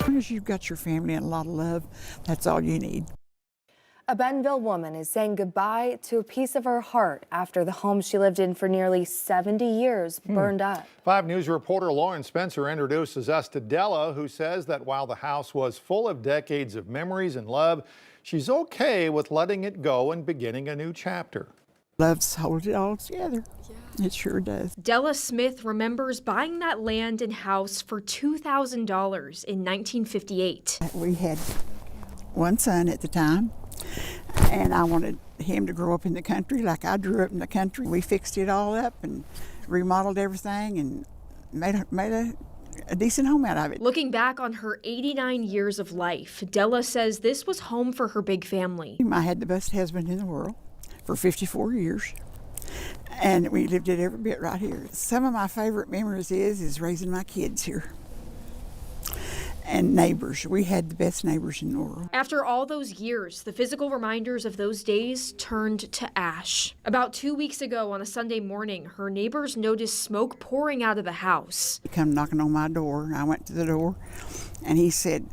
long as you've got your family and a lot of love, that's all you need. A Bentonville woman is saying goodbye to a piece of her heart after the home she lived in for nearly 70 years burned up. 5 News reporter Lauren Spencer introduces us to Della, who says that while the house was full of decades of memories and love, she's okay with letting it go and beginning a new chapter. Love's hold it all together. Yeah. It sure does. Della Smith remembers buying that land and house for $2,000 in 1958. We had one son at the time, and I wanted him to grow up in the country like I grew up in the country. We fixed it all up and remodeled everything and made a decent home out of it. Looking back on her 89 years of life, Della says this was home for her big family. I had the best husband in the world for 54 years, and we lived it every bit right here. Some of my favorite memories is raising my kids here. And neighbors. We had the best neighbors in the world. After all those years, the physical reminders of those days turned to ash. About 2 weeks ago on a Sunday morning, her neighbors noticed smoke pouring out of the house. He come knocking on my door, and I went to the door, and he said,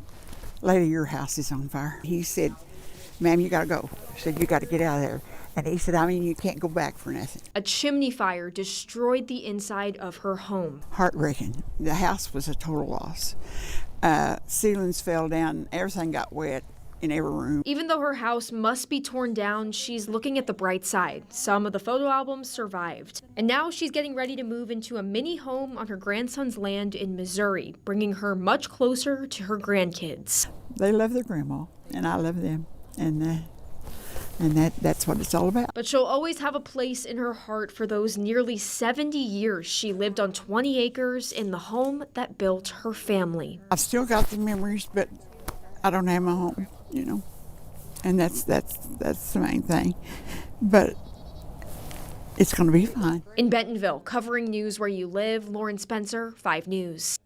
"Lady, your house is on fire." He said, "Ma'am, you gotta go." I said, "You gotta get out of there." And he said, you can't go back for nothing." A chimney fire destroyed the inside of her home. Heartbreaking. The house was a total loss. Ceilings fell down, everything got wet in every room. Even though her house must be torn down, she's looking at the bright side. Some of the photo albums survived. And now she's getting ready to move into a mini home on her grandson's land in Missouri, bringing her much closer to her grandkids. They love their grandma, and I love them. And that's what it's all about. But she'll always have a place in her heart for those nearly 70 years she lived on 20 acres in the home that built her family. I've still got the memories, but I don't have my home, and that's the main thing. But it's going to be fine. In Bentonville, covering news where you live, Lauren Spencer, 5 News.